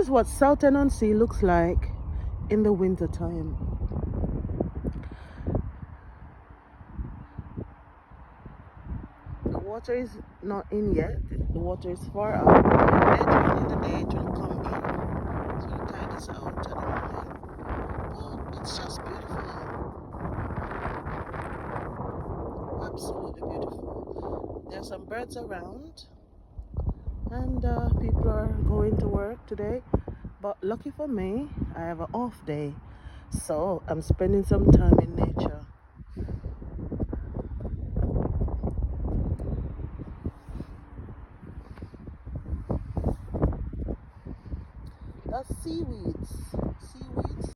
is what Southend-on-Sea looks like in the winter time. The water is not in yet. The water is far out. Later on in the day it will come in. So the tide is out at the moment. But it's just beautiful. Absolutely beautiful. There are some birds around, and people are going to work today. But lucky for me, I have an off day. So I'm spending some time in nature.